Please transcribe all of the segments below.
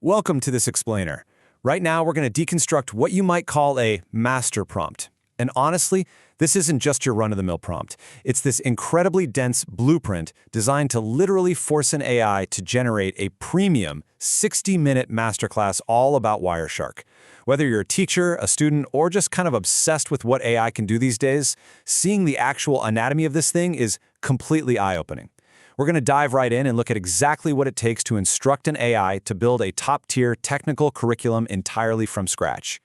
Welcome to this explainer. Right now, we're going to deconstruct what you might call a master prompt. And honestly, this isn't just your run-of-the-mill prompt. It's this incredibly dense blueprint designed to literally force an AI to generate a premium 60-minute masterclass all about Wireshark. Whether you're a teacher, a student, or just kind of obsessed with what AI can do these days, seeing the actual anatomy of this thing is completely eye-opening. We're going to dive right in and look at exactly what it takes to instruct an AI to build a top-tier technical curriculum entirely from scratch.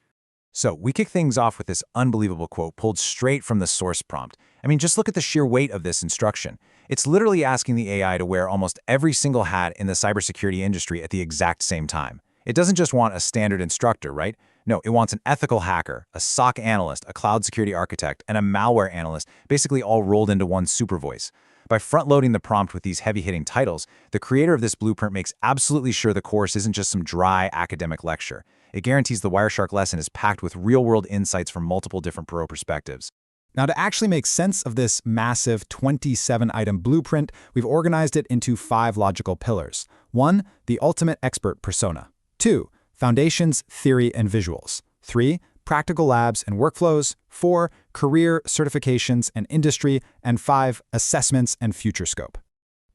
So we kick things off with this unbelievable quote pulled straight from the source prompt. I mean, just look at the sheer weight of this instruction. It's literally asking the AI to wear almost every single hat in the cybersecurity industry at the exact same time. It doesn't just want a standard instructor, right? No, it wants an ethical hacker, a SOC analyst, a cloud security architect, and a malware analyst, basically all rolled into one super voice. By front-loading the prompt with these heavy-hitting titles, the creator of this blueprint makes absolutely sure the course isn't just some dry academic lecture. It guarantees the Wireshark lesson is packed with real-world insights from multiple different pro perspectives. Now, to actually make sense of this massive 27-item blueprint, we've organized it into 5 logical pillars. 1. The ultimate expert persona. 2. Foundations, theory, and visuals. 3. Practical labs and workflows. 4. Career, certifications, and industry. And 5. Assessments and future scope.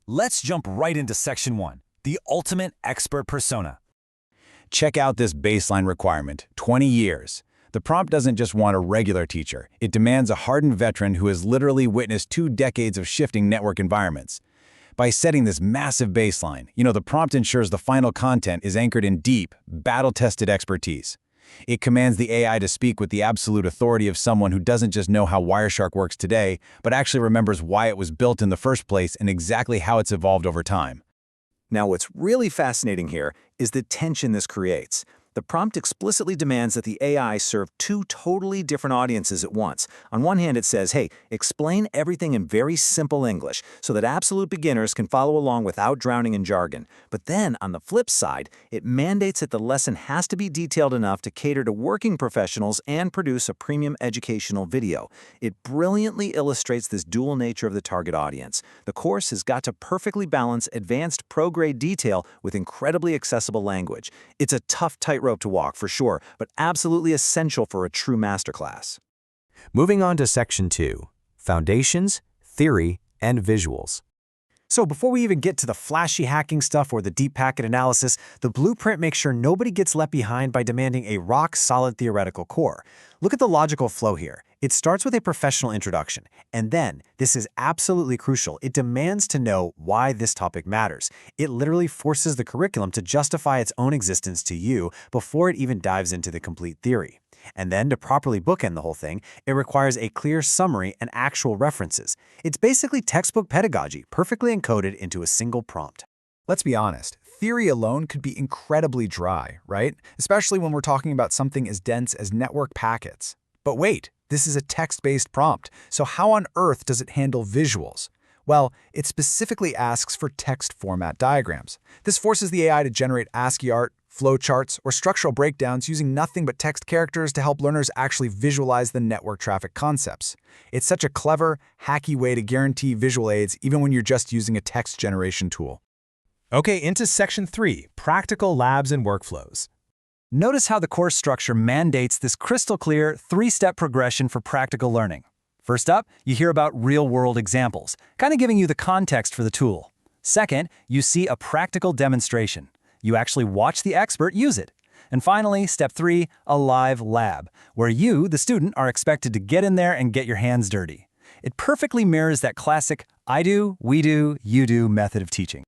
Let's jump right into Section 1, the ultimate expert persona. Check out this baseline requirement, 20 years. The prompt doesn't just want a regular teacher. It demands a hardened veteran who has literally witnessed 2 decades of shifting network environments. By setting this massive baseline, the prompt ensures the final content is anchored in deep, battle-tested expertise. It commands the AI to speak with the absolute authority of someone who doesn't just know how Wireshark works today, but actually remembers why it was built in the first place and exactly how it's evolved over time. Now, what's really fascinating here is the tension this creates. The prompt explicitly demands that the AI serve 2 totally different audiences at once. On one hand, it says, hey, explain everything in very simple English so that absolute beginners can follow along without drowning in jargon. But then, on the flip side, it mandates that the lesson has to be detailed enough to cater to working professionals and produce a premium educational video. It brilliantly illustrates this dual nature of the target audience. The course has got to perfectly balance advanced pro-grade detail with incredibly accessible language. It's a tough tightrope to walk, for sure, but absolutely essential for a true masterclass. Moving on to Section 2, Foundations, Theory, and Visuals. So before we even get to the flashy hacking stuff or the deep packet analysis, the blueprint makes sure nobody gets left behind by demanding a rock-solid theoretical core. Look at the logical flow here. It starts with a professional introduction, and then, this is absolutely crucial, it demands to know why this topic matters. It literally forces the curriculum to justify its own existence to you before it even dives into the complete theory. And then, to properly bookend the whole thing, it requires a clear summary and actual references. It's basically textbook pedagogy, perfectly encoded into a single prompt. Let's be honest, theory alone could be incredibly dry, right? Especially when we're talking about something as dense as network packets. But wait, this is a text-based prompt, so how on earth does it handle visuals? Well, it specifically asks for text format diagrams. This forces the AI to generate ASCII art, flowcharts, or structural breakdowns using nothing but text characters to help learners actually visualize the network traffic concepts. It's such a clever, hacky way to guarantee visual aids even when you're just using a text generation tool. Okay, into Section 3, Practical Labs and Workflows. Notice how the course structure mandates this crystal-clear 3-step progression for practical learning. First up, you hear about real-world examples, kind of giving you the context for the tool. Second, you see a practical demonstration. You actually watch the expert use it. And finally, step 3, a live lab, where you, the student, are expected to get in there and get your hands dirty. It perfectly mirrors that classic I do, we do, you do method of teaching.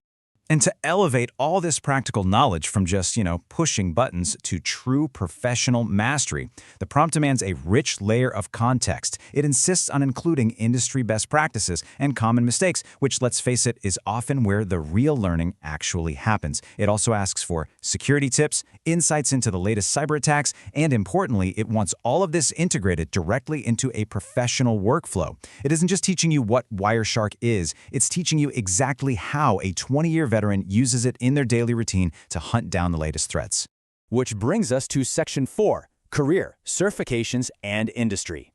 And to elevate all this practical knowledge from just, pushing buttons to true professional mastery, the prompt demands a rich layer of context. It insists on including industry best practices and common mistakes, which, let's face it, is often where the real learning actually happens. It also asks for security tips, insights into the latest cyber attacks, and importantly, it wants all of this integrated directly into a professional workflow. It isn't just teaching you what Wireshark is, it's teaching you exactly how a 20-year veteran uses it in their daily routine to hunt down the latest threats. Which brings us to Section 4, Career, Certifications, and Industry.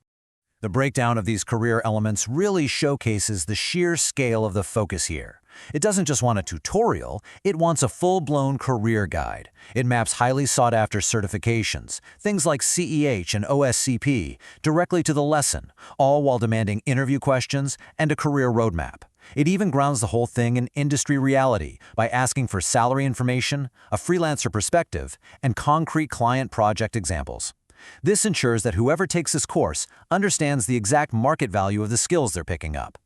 The breakdown of these career elements really showcases the sheer scale of the focus here. It doesn't just want a tutorial, it wants a full-blown career guide. It maps highly sought-after certifications, things like CEH and OSCP, directly to the lesson, all while demanding interview questions and a career roadmap. It even grounds the whole thing in industry reality by asking for salary information, a freelancer perspective, and concrete client project examples. This ensures that whoever takes this course understands the exact market value of the skills they're picking up.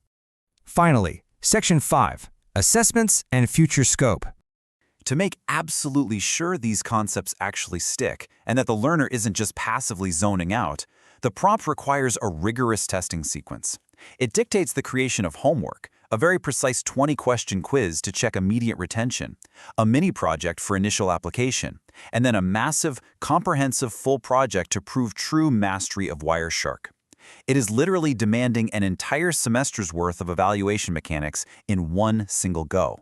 Finally, Section 5, Assessments and Future Scope. To make absolutely sure these concepts actually stick and that the learner isn't just passively zoning out, the prompt requires a rigorous testing sequence. It dictates the creation of homework, a very precise 20-question quiz to check immediate retention, a mini-project for initial application, and then a massive, comprehensive full project to prove true mastery of Wireshark. It is literally demanding an entire semester's worth of evaluation mechanics in one single go.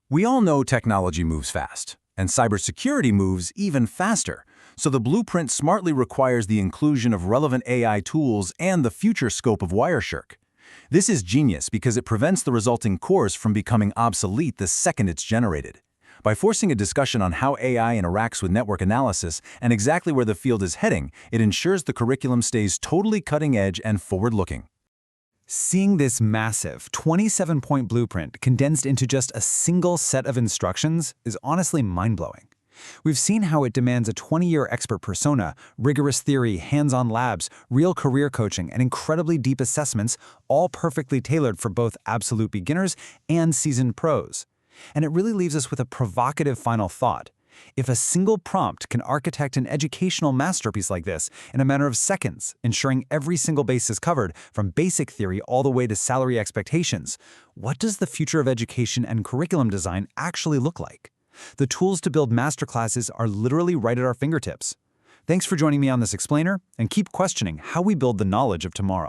We all know technology moves fast, and cybersecurity moves even faster, so the blueprint smartly requires the inclusion of relevant AI tools and the future scope of Wireshark. This is genius because it prevents the resulting course from becoming obsolete the second it's generated. By forcing a discussion on how AI interacts with network analysis and exactly where the field is heading, it ensures the curriculum stays totally cutting-edge and forward-looking. Seeing this massive 27-point blueprint condensed into just a single set of instructions is honestly mind-blowing. We've seen how it demands a 20-year expert persona, rigorous theory, hands-on labs, real career coaching, and incredibly deep assessments, all perfectly tailored for both absolute beginners and seasoned pros. And it really leaves us with a provocative final thought. If a single prompt can architect an educational masterpiece like this in a matter of seconds, ensuring every single base is covered, from basic theory all the way to salary expectations, what does the future of education and curriculum design actually look like? The tools to build masterclasses are literally right at our fingertips. Thanks for joining me on this explainer, and keep questioning how we build the knowledge of tomorrow.